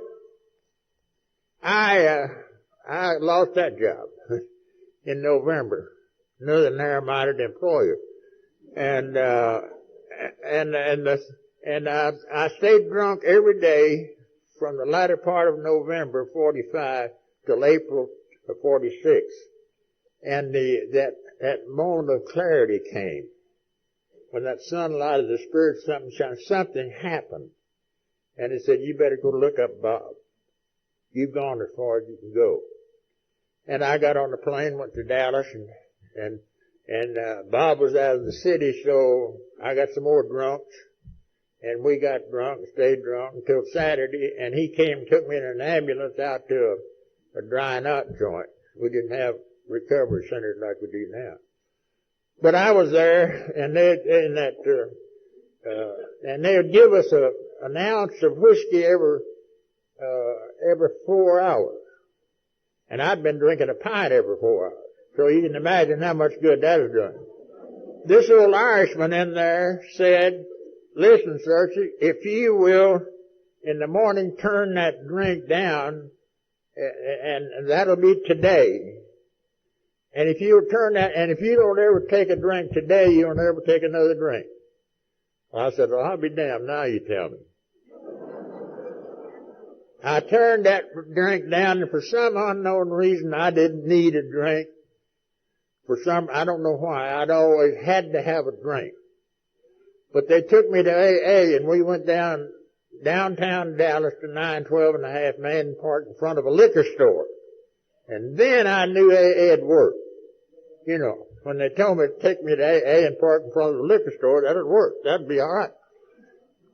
I lost that job in November. Another narrow-minded employer. And And I stayed drunk every day from the latter part of November 45 till April of 46. And that moment of clarity came. When that sunlight of the Spirit, something happened. And it said, you better go look up Bob. You've gone as far as you can go. And I got on the plane, went to Dallas, and Bob was out of the city, so I got some more drunks. And we got drunk, stayed drunk until Saturday, and he came and took me in an ambulance out to a drying out joint. We didn't have recovery centers like we do now. But I was there, and they would give us an ounce of whiskey every 4 hours. And I'd been drinking a pint every 4 hours. So you can imagine how much good that was doing. This old Irishman in there said, listen, sir, if you will, in the morning turn that drink down, and that'll be today. And if you turn that, and if you don't ever take a drink today, you'll never take another drink. I said, well, I'll be damned, now you tell me. I turned that drink down, and for some unknown reason, I didn't need a drink. I don't know why, I'd always had to have a drink. But they took me to AA, and we went downtown Dallas to 912 and a half Man Park in front of a liquor store. And then I knew AA had worked. You know, when they told me to take me to AA and park in front of the liquor store, that'd work. That'd be all right.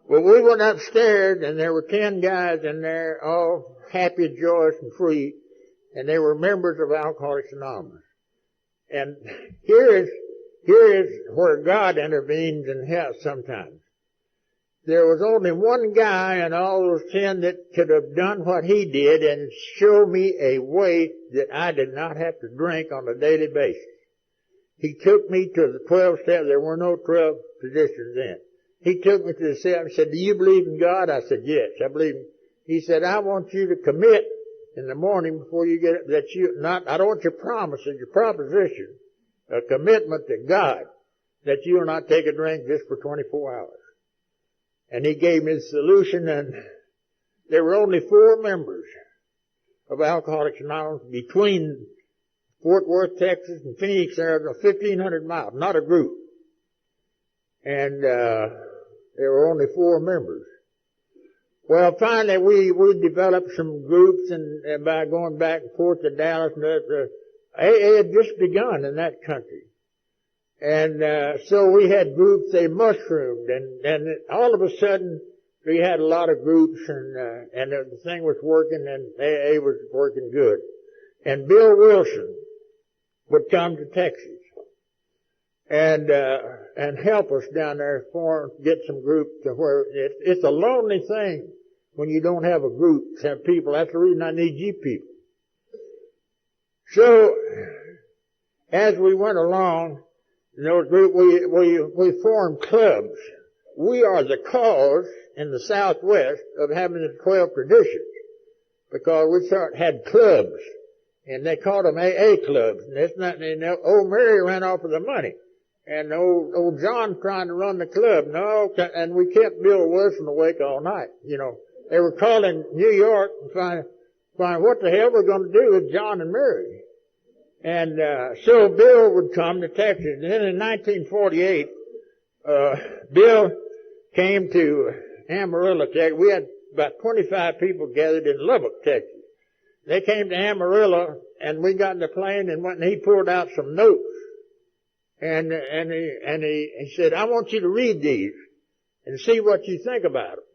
Well, we went upstairs, and there were 10 guys in there, all happy, joyous, and free, and they were members of Alcoholics Anonymous. And here is where God intervenes and helps sometimes. There was only one guy in all those 10 that could have done what he did and show me a way that I did not have to drink on a daily basis. He took me to the 12 steps. There were no 12 positions in. He took me to the step and said, do you believe in God? I said, yes, I believe in. He said, I want you to commit in the morning before you get up I don't want your promises, your proposition, a commitment to God that you will not take a drink just for 24 hours. And he gave me the solution, and there were only 4 members of Alcoholics Anonymous between Fort Worth, Texas, and Phoenix, Arizona, 1,500 miles, not a group. And there were only 4 members. Well, finally, we developed some groups, and by going back and forth to Dallas, AA had just begun in that country. And so we had groups, they mushroomed, and all of a sudden we had a lot of groups, and the thing was working, and AA was working good. And Bill Wilson would come to Texas and help us down there get some groups to where it's a lonely thing when you don't have a group to have people. That's the reason I need you people. So as we went along, in those groups, we formed clubs. We are the cause in the Southwest of having the 12 traditions, because we had clubs, and they called them AA clubs. And it's not, old Mary ran off with the money, and old John trying to run the club. No, and we kept Bill Wilson awake all night. You know, they were calling New York and find what the hell we're going to do with John and Mary. And so Bill would come to Texas. And then in 1948, Bill came to Amarillo, Texas. We had about 25 people gathered in Lubbock, Texas. They came to Amarillo, and we got in the plane and went, and he pulled out some notes. And he said, I want you to read these and see what you think about them.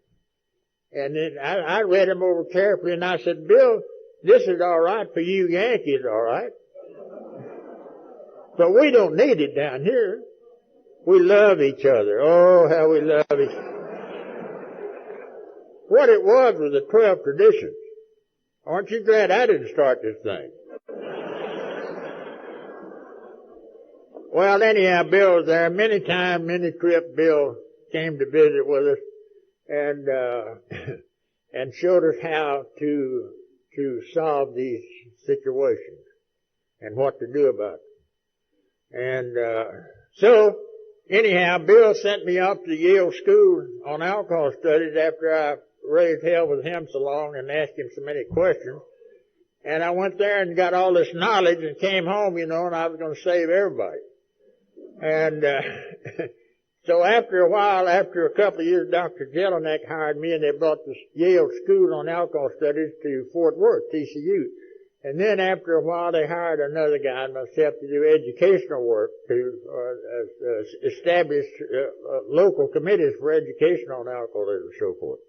And then I read them over carefully, and I said, Bill, this is all right for you Yankees, all right? But we don't need it down here. We love each other. Oh, how we love each other. What it was the 12 traditions. Aren't you glad I didn't start this thing? Well, anyhow, Bill was there. Many trips, Bill came to visit with us and showed us how to solve these situations and what to do about it. And so anyhow, Bill sent me off to Yale School on alcohol studies after I raised hell with him so long and asked him so many questions. And I went there and got all this knowledge and came home, and I was going to save everybody. And so after a while, after a couple of years, Dr. Jelinek hired me, and they brought the Yale School on Alcohol Studies to Fort Worth, TCU. And then after a while, they hired another guy and myself to do educational work to establish local committees for education on alcoholism and so forth.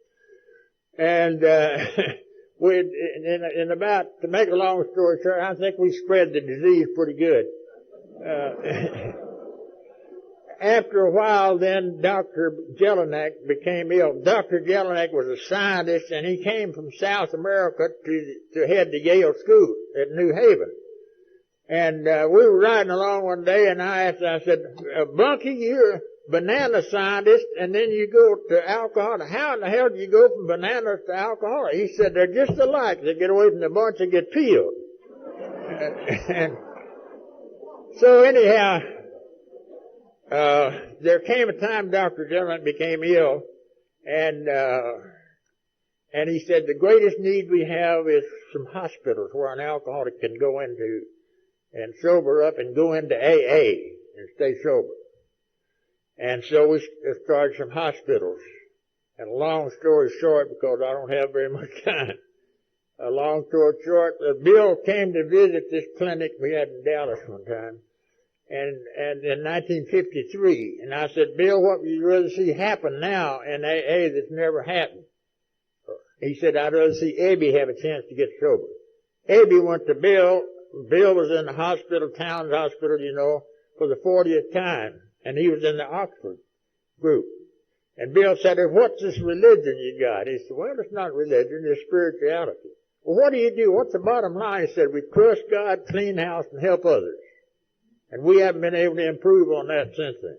And to make a long story short, I think we spread the disease pretty good. After a while, then Dr. Jelinek became ill. Dr. Jelinek was a scientist, and he came from South America to head the Yale School at New Haven. And we were riding along one day, and I said, Bunky, you're a banana scientist, and then you go to alcohol. How in the hell do you go from bananas to alcohol? He said, they're just alike. They get away from the bunch and get peeled. And so anyhow, there came a time Dr. Jelinek became ill, and he said the greatest need we have is some hospitals where an alcoholic can go into and sober up and go into AA and stay sober. And so we started some hospitals. And a long story short, because I don't have very much time, a long story short, Bill came to visit this clinic we had in Dallas one time. And in 1953, and I said, Bill, what would you rather see happen now in AA that's never happened? He said, I'd rather see Abby have a chance to get sober. Abby went to Bill. Bill was in the hospital, Towns Hospital, for the 40th time, and he was in the Oxford group. And Bill said, what's this religion you got? He said, well, it's not religion, it's spirituality. Well, what do you do? What's the bottom line? He said, we trust God, clean house, and help others. And we haven't been able to improve on that since then.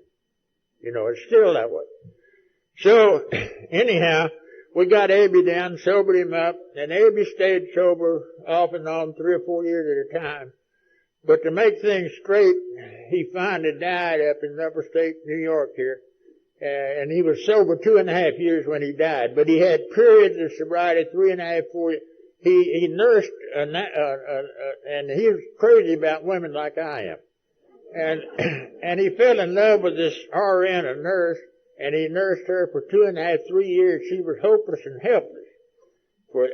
It's still that way. So, anyhow, we got Abby down, sobered him up, and Abby stayed sober off and on 3 or 4 years at a time. But to make things straight, he finally died up in upstate New York here. And he was sober 2.5 years when he died. But he had periods of sobriety, 3.5, 4 years. He nursed, and he was crazy about women like I am. And he fell in love with this RN, a nurse, and he nursed her for 2.5, 3 years. She was hopeless and helpless.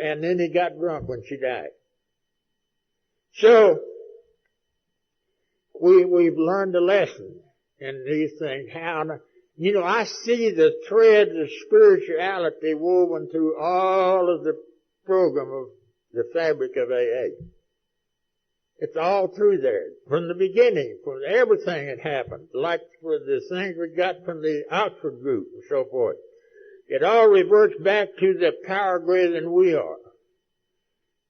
And then he got drunk when she died. So, we've learned a lesson in these things. I see the threads of spirituality woven through all of the program of the fabric of AA. It's all through there, from the beginning, from everything that happened, like for the things we got from the Oxford group and so forth. It all reverts back to the power greater than we are.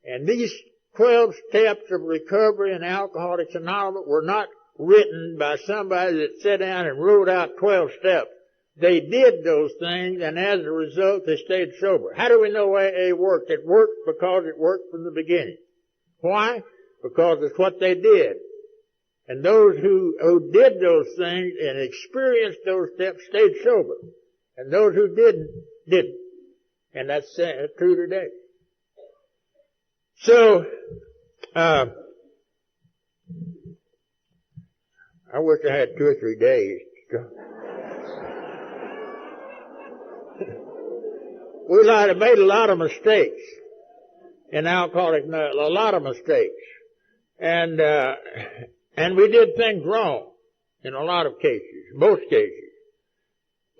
And these 12 steps of recovery in Alcoholics Anonymous were not written by somebody that sat down and wrote out 12 steps. They did those things, and as a result, they stayed sober. How do we know AA worked? It worked because it worked from the beginning. Why? Because it's what they did. And those who did those things and experienced those steps stayed sober. And those who didn't. And that's true today. So, I wish I had 2 or 3 days. We made a lot of mistakes in Alcoholics Anonymous, a lot of mistakes. And we did things wrong in a lot of cases, most cases.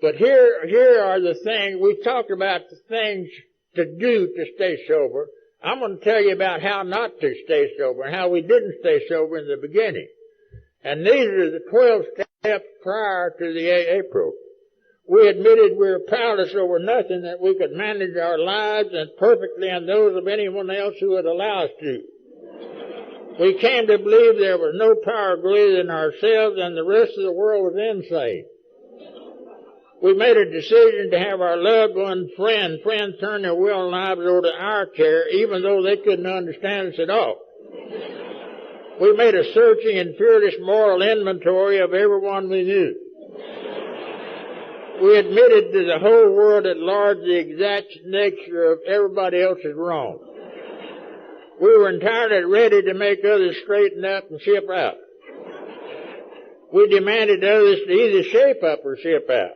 But here are the things, we talked about the things to do to stay sober. I'm going to tell you about how not to stay sober and how we didn't stay sober in the beginning. And these are the 12 steps prior to the AA program. We admitted we were powerless over nothing, that we could manage our lives and perfectly and those of anyone else who would allow us to. We came to believe there was no power greater than ourselves and the rest of the world was insane. We made a decision to have our loved one friends turn their will and lives over to our care, even though they couldn't understand us at all. We made a searching and fearless moral inventory of everyone we knew. We admitted to the whole world at large the exact nature of everybody else's wrong. We were entirely ready to make others straighten up and ship out. We demanded others to either shape up or ship out.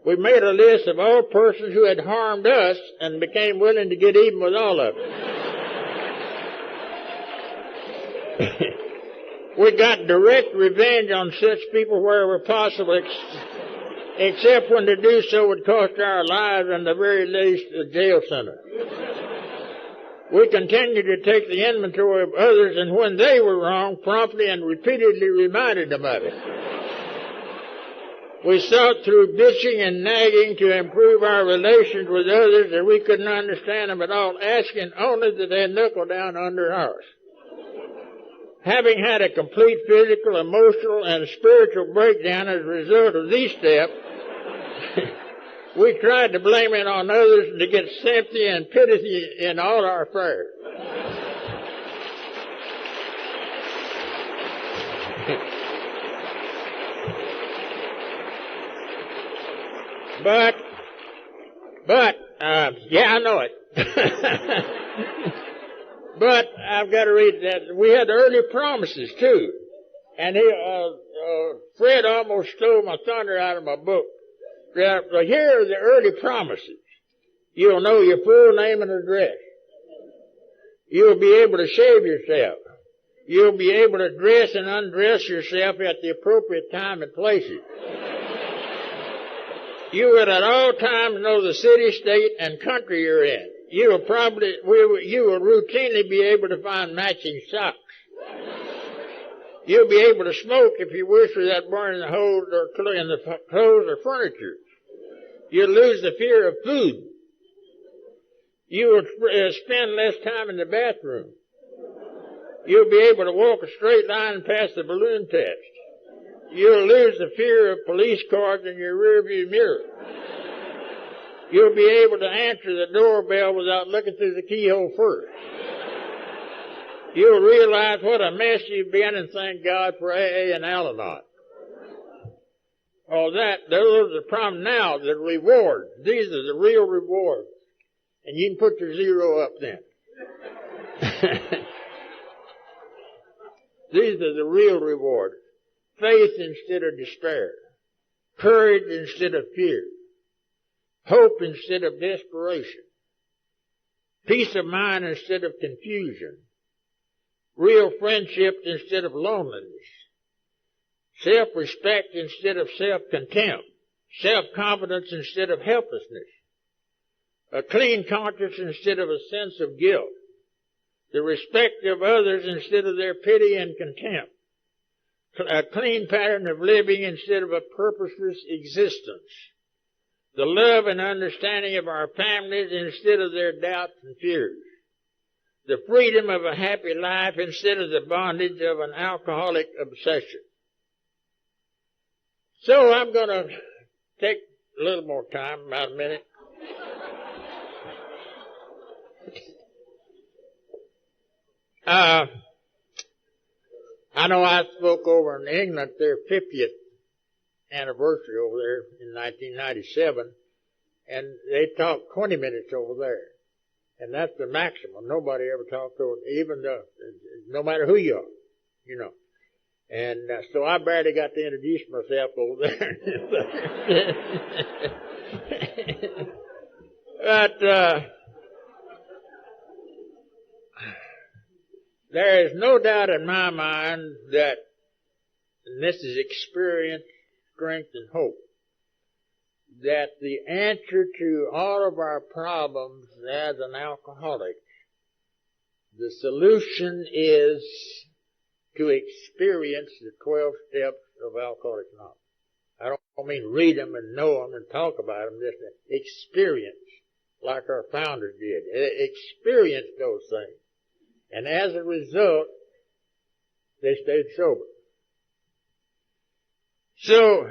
We made a list of all persons who had harmed us and became willing to get even with all of them. We got direct revenge on such people wherever possible, except when to do so would cost our lives and the very least a jail sentence. We continued to take the inventory of others, and when they were wrong, promptly and repeatedly reminded them of it. We sought through bitching and nagging to improve our relations with others that we couldn't understand them at all, asking only that they knuckle down under ours. Having had a complete physical, emotional, and spiritual breakdown as a result of these steps, we tried to blame it on others and to get sympathy and pity in all our affairs. Yeah, I know it. But I've got to read that. We had early promises, too. And Fred almost stole my thunder out of my book. Here are the early promises. You'll know your full name and address. You'll be able to shave yourself. You'll be able to dress and undress yourself at the appropriate time and places. You will at all times know the city, state, and country you're in. You will routinely be able to find matching socks. You'll be able to smoke if you wish without burning the holes in the clothes or furniture. You'll lose the fear of food. You will spend less time in the bathroom. You'll be able to walk a straight line and pass the balloon test. You'll lose the fear of police cars in your rearview mirror. You'll be able to answer the doorbell without looking through the keyhole first. You'll realize what a mess you've been and thank God for AA and Al-Anon. All that, those are the problem now, the reward. These are the real rewards. And you can put your zero up then. These are the real rewards. Faith instead of despair. Courage instead of fear. Hope instead of desperation. Peace of mind instead of confusion. Real friendship instead of loneliness. Self-respect instead of self-contempt. Self-confidence instead of helplessness. A clean conscience instead of a sense of guilt. The respect of others instead of their pity and contempt. A clean pattern of living instead of a purposeless existence. The love and understanding of our families instead of their doubts and fears. The freedom of a happy life instead of the bondage of an alcoholic obsession. So I'm going to take a little more time, about a minute. I know I spoke over in England their 50th anniversary over there in 1997, and they talked 20 minutes over there. And that's the maximum. Nobody ever talked over, no matter who you are, you know. And so I barely got to introduce myself over there. But there is no doubt in my mind that, and this is experience, strength, and hope, that the answer to all of our problems as an alcoholic, the solution is to experience the 12 steps of Alcoholics Anonymous. I don't mean read them and know them and talk about them, just experience, like our founders did. Experience those things. And as a result, they stayed sober. So,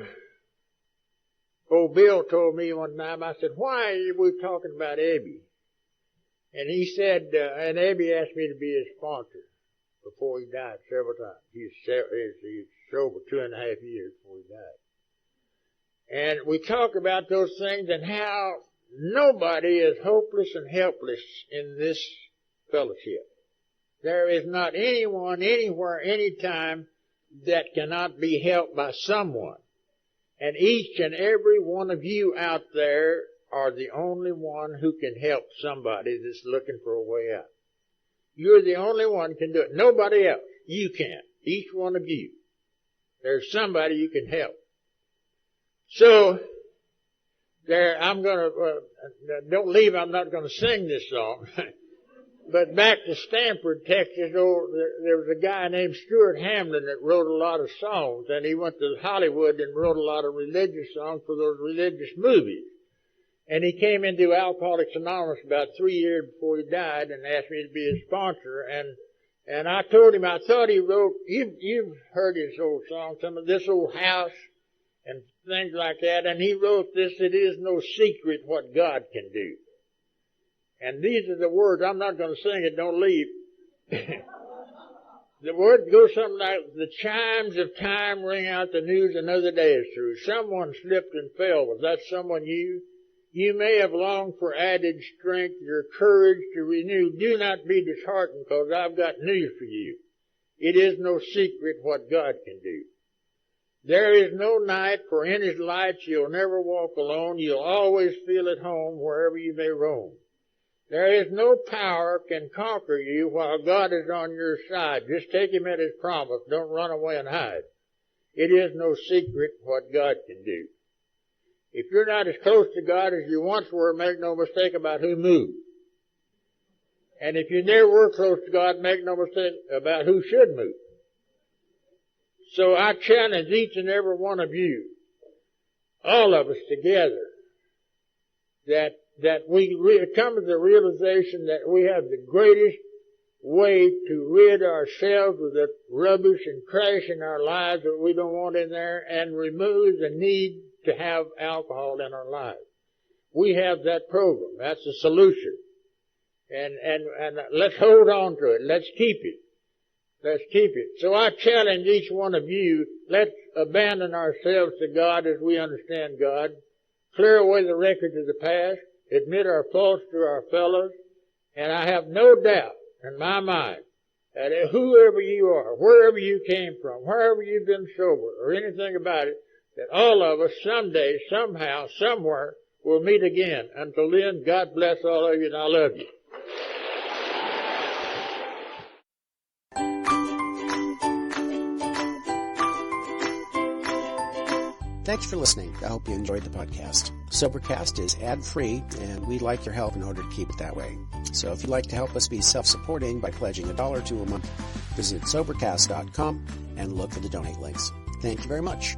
old Bill told me one time, I said, why are we talking about Abby? And he said, and Abby asked me to be his sponsor before he died several times. He was sober 2.5 years before he died. And we talk about those things and how nobody is hopeless and helpless in this fellowship. There is not anyone, anywhere, anytime that cannot be helped by someone. And each and every one of you out there are the only one who can help somebody that's looking for a way out. You're the only one who can do it. Nobody else. You can. Each one of you. There's somebody you can help. So, I'm gonna, don't leave, I'm not gonna sing this song. But back to Stanford, Texas, there was a guy named Stuart Hamlin that wrote a lot of songs, and he went to Hollywood and wrote a lot of religious songs for those religious movies. And he came into Alcoholics Anonymous about 3 years before he died and asked me to be his sponsor. And I told him I thought he wrote, you've heard his old song, some of This Old House and things like that. And he wrote this, it is no secret what God can do. And these are the words, I'm not going to sing it, don't leave. The word goes something like, the chimes of time ring out the news, another day is through. Someone slipped and fell. Was that someone you? You may have longed for added strength, your courage to renew. Do not be disheartened, because I've got news for you. It is no secret what God can do. There is no night, for in His lights you'll never walk alone. You'll always feel at home wherever you may roam. There is no power can conquer you while God is on your side. Just take Him at His promise. Don't run away and hide. It is no secret what God can do. If you're not as close to God as you once were, make no mistake about who moved. And if you never were close to God, make no mistake about who should move. So I challenge each and every one of you, all of us together, that we come to the realization that we have the greatest way to rid ourselves of the rubbish and trash in our lives that we don't want in there, and remove the need to have alcohol in our lives. We have that program. That's the solution. And let's hold on to it. Let's keep it. Let's keep it. So I challenge each one of you, let's abandon ourselves to God as we understand God. Clear away the records of the past. Admit our faults to our fellows. And I have no doubt in my mind that whoever you are, wherever you came from, wherever you've been sober, or anything about it, that all of us someday, somehow, somewhere, will meet again. Until then, God bless all of you, and I love you. Thanks for listening. I hope you enjoyed the podcast. Sobercast is ad-free, and we'd like your help in order to keep it that way. So if you'd like to help us be self-supporting by pledging $1 or $2 a month, visit Sobercast.com and look for the donate links. Thank you very much.